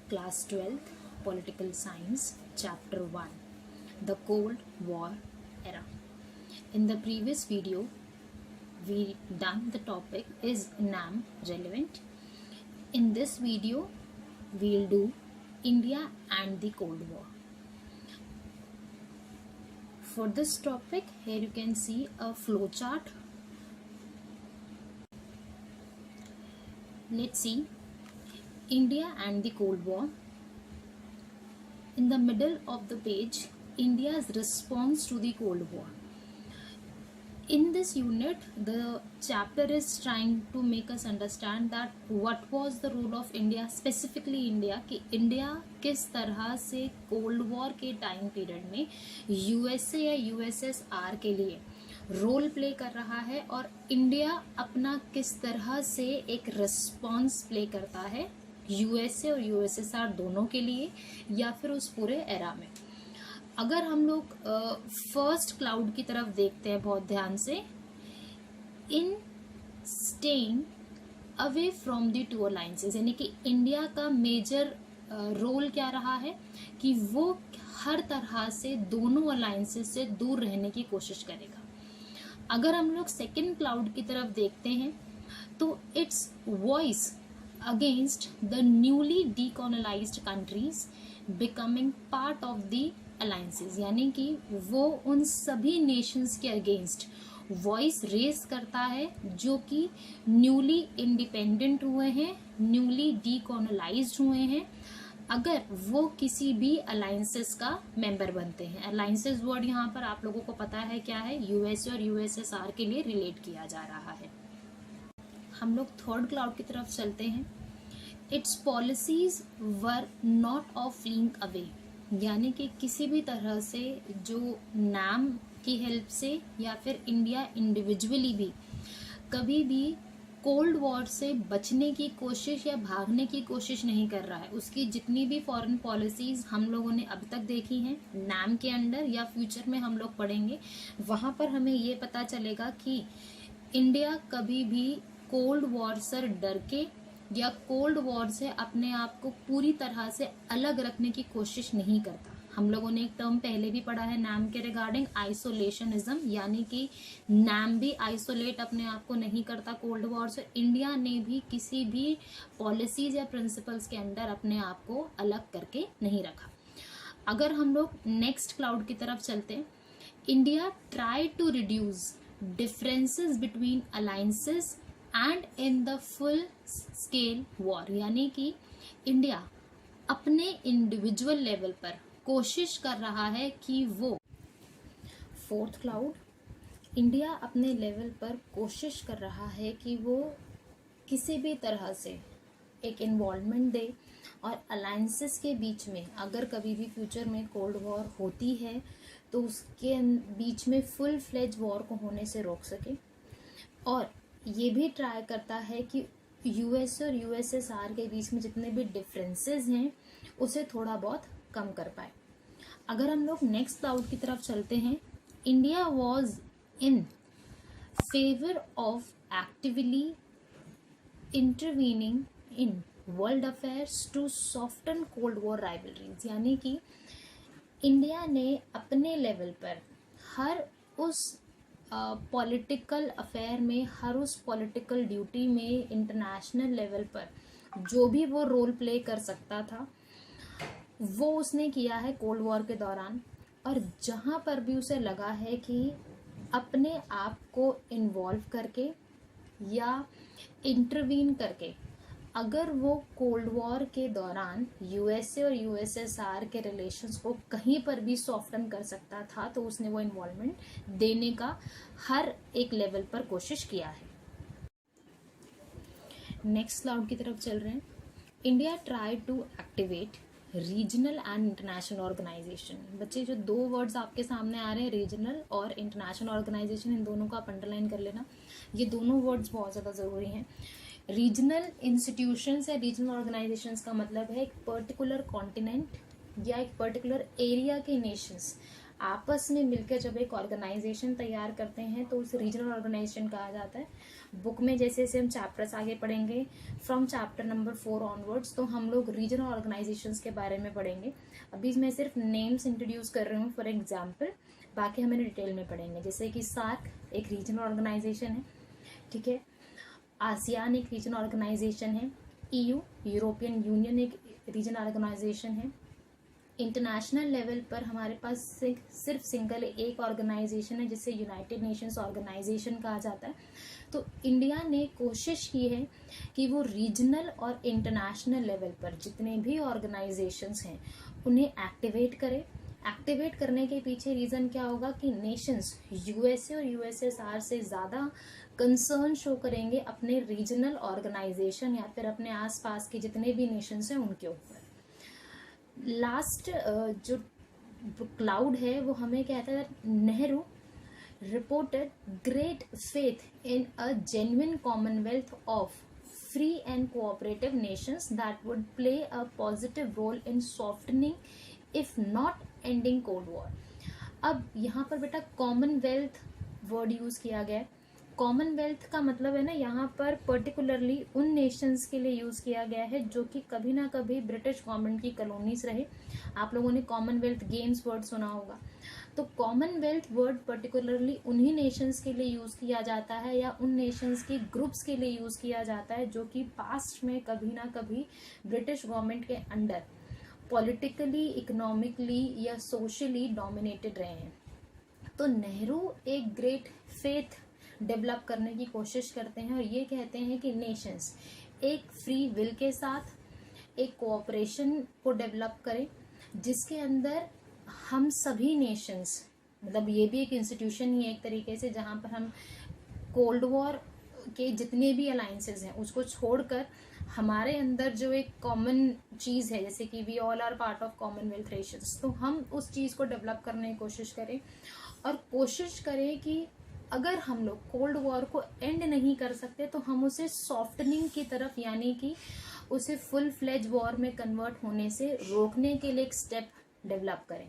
Class 12th, Political Science, Chapter 1, The Cold War Era. In the previous video, we done the topic is NAM relevant. In this video, we'll do India and the Cold War. For this topic, here you can see a flow chart. Let's see India and the Cold War. In the middle of the page, India's response to the Cold War. In this unit, the chapter is trying to make us understand that what was the role of India, specifically India, कि India किस तरह से cold war के time period में USA या USSR के लिए role play कर रहा है और इंडिया अपना किस तरह से एक रिस्पॉन्स प्ले करता है यूएसए और यूएसएसआर दोनों के लिए या फिर उस पूरे एरा में. अगर हम लोग फर्स्ट क्लाउड की तरफ देखते हैं बहुत ध्यान से, इन staying away from the two alliances, यानी कि इंडिया का मेजर रोल क्या रहा है कि वो हर तरह से दोनों अलायंसेस से दूर रहने की कोशिश करेगा. अगर हम लोग सेकेंड क्लाउड की तरफ देखते हैं तो it's voice against the newly decolonised countries becoming part of the alliances, यानी कि वो उन सभी नेशंस के अगेंस्ट वॉइस रेज करता है जो कि न्यूली इंडिपेंडेंट हुए हैं, न्यूली डीकोलोनाइज्ड हुए हैं, अगर वो किसी भी अलायंसेस का मेंबर बनते हैं. अलायंसेस वर्ड यहाँ पर आप लोगों को पता है क्या है, यूएसए और यूएसएसआर के लिए रिलेट किया जा रहा है. हम लोग थर्ड क्लाउड की तरफ चलते हैं. It's policies were not of fleeing away, यानी कि किसी भी तरह से जो नाम की हेल्प से या फिर इंडिया इंडिविजुअली भी कभी भी कोल्ड वॉर से बचने की कोशिश या भागने की कोशिश नहीं कर रहा है. उसकी जितनी भी फॉरेन पॉलिसीज हम लोगों ने अब तक देखी हैं नाम के अंडर या फ्यूचर में हम लोग पढ़ेंगे, वहां पर हमें ये पता चलेगा कि इंडिया कभी भी कोल्ड वॉर से डर के या कोल्ड वॉर से अपने आप को पूरी तरह से अलग रखने की कोशिश नहीं करता. हम लोगों ने एक टर्म पहले भी पढ़ा है नाम के रिगार्डिंग, आइसोलेशनिज्म, यानी कि नाम भी आइसोलेट अपने आप को नहीं करता कोल्ड वॉर से. इंडिया ने भी किसी भी पॉलिसीज या प्रिंसिपल्स के अंडर अपने आप को अलग करके नहीं रखा. अगर हम लोग नेक्स्ट क्लाउड की तरफ चलते हैं, India try to reduce differences between alliances and in the full scale war, यानी कि इंडिया अपने इंडिविजुअल लेवल पर कोशिश कर रहा है कि वो, फोर्थ क्लाउड, इंडिया अपने लेवल पर कोशिश कर रहा है कि वो किसी भी तरह से एक इन्वॉल्वमेंट दे और अलायंसेस के बीच में अगर कभी भी फ्यूचर में कोल्ड वॉर होती है तो उसके बीच में फुल फ्लेज वॉर को होने से रोक सके. और ये भी ट्राई करता है कि यूएस और यूएसएसआर के बीच में जितने भी डिफरेंसेस हैं उसे थोड़ा बहुत कम कर पाए. अगर हम लोग नेक्स्ट क्लाउड की तरफ चलते हैं, India was in favour of actively intervening in world affairs to soften cold war rivalries, यानी कि इंडिया ने अपने लेवल पर हर उस पॉलिटिकल अफेयर में, हर उस पॉलिटिकल ड्यूटी में इंटरनेशनल लेवल पर जो भी वो रोल प्ले कर सकता था वो उसने किया है कोल्ड वॉर के दौरान. और जहाँ पर भी उसे लगा है कि अपने आप को इन्वॉल्व करके या इंटरवीन करके अगर वो कोल्ड वॉर के दौरान यूएसए और यूएसएसआर के रिलेशंस को कहीं पर भी सॉफ्टन कर सकता था तो उसने वो इन्वॉल्वमेंट देने का हर एक लेवल पर कोशिश किया है. नेक्स्ट क्लाउड की तरफ चल रहे हैं. India try to activate regional and international organisation. बच्चे जो दो वर्ड्स आपके सामने आ रहे हैं, रीजनल और इंटरनेशनल ऑर्गेनाइजेशन, इन दोनों को आप अंडरलाइन कर लेना. ये दोनों वर्ड्स बहुत ज़्यादा ज़रूरी हैं. रीजनल इंस्टीट्यूशंस या रीजनल ऑर्गेनाइजेशंस का मतलब है एक पर्टिकुलर कॉन्टिनेंट या एक पर्टिकुलर एरिया के नेशंस आपस में मिलकर जब एक ऑर्गेनाइजेशन तैयार करते हैं तो उसे रीजनल ऑर्गेनाइजेशन कहा जाता है। बुक में जैसे जैसे हम चैप्टर्स आगे पढ़ेंगे फ्रॉम चैप्टर नंबर 4 ऑनवर्ड्स, तो हम लोग रीजनल ऑर्गेनाइजेशंस के बारे में पढ़ेंगे। अभी मैं सिर्फ नेम्स इंट्रोड्यूस कर रही हूँ फॉर एग्जाम्पल, बाकी हम डिटेल में पढ़ेंगे। जैसे कि सार्क एक रीजनल ऑर्गेनाइजेशन है, ठीक है। आसियान एक रीजनल ऑर्गेनाइजेशन है। EU यूरोपियन यूनियन एक रीजनल ऑर्गेनाइजेशन है। इंटरनेशनल लेवल पर हमारे पास सिर्फ सिंगल एक ऑर्गेनाइजेशन है जिसे यूनाइटेड नेशंस ऑर्गेनाइजेशन कहा जाता है। तो इंडिया ने कोशिश की है कि वो रीजनल और इंटरनेशनल लेवल पर जितने भी ऑर्गेनाइजेशंस हैं उन्हें एक्टिवेट करे। एक्टिवेट करने के पीछे रीज़न क्या होगा कि नेशंस USA और USSR से ज़्यादा कंसर्न शो करेंगे अपने रीजनल ऑर्गेनाइजेशन या फिर अपने आसपास के जितने भी नेशंस हैं उनके ऊपर। लास्ट जो क्लाउड है वो हमें कहता है Nehru reported great faith in a genuine commonwealth of free and cooperative nations that would play a positive role in softening if not ending cold war. अब यहाँ पर बेटा कॉमनवेल्थ वर्ड यूज किया गया है। कॉमनवेल्थ का मतलब है ना यहाँ पर पर्टिकुलरली उन नेशंस के लिए यूज किया गया है जो कि कभी ना कभी ब्रिटिश गवर्नमेंट की कॉलोनीज रहे। आप लोगों ने कॉमनवेल्थ गेम्स वर्ड सुना होगा, तो कॉमनवेल्थ वर्ड पर्टिकुलरली उन्हीं नेशंस के लिए यूज किया जाता है या उन नेशंस के ग्रुप्स के लिए यूज किया जाता है जो कि पास्ट में कभी ना कभी ब्रिटिश गवर्नमेंट के अंडर पॉलिटिकली, इकोनॉमिकली या सोशली डोमिनेटेड रहे हैं। तो नेहरू एक ग्रेट फेथ डेवलप करने की कोशिश करते हैं और ये कहते हैं कि नेशंस एक फ्री विल के साथ एक कोऑपरेशन को डेवलप करें जिसके अंदर हम सभी नेशंस, मतलब ये भी एक इंस्टीट्यूशन ही है एक तरीके से जहाँ पर हम कोल्ड वॉर के जितने भी अलायंसेस हैं उसको छोड़कर हमारे अंदर जो एक कॉमन चीज़ है, जैसे कि we all are part of Commonwealth nations, तो हम उस चीज़ को डेवलप करने की कोशिश करें और कोशिश करें कि अगर हम लोग कोल्ड वॉर को एंड नहीं कर सकते तो हम उसे सॉफ्टनिंग की तरफ, यानी कि उसे फुल फ्लेज वॉर में कन्वर्ट होने से रोकने के लिए एक स्टेप डेवलप करें।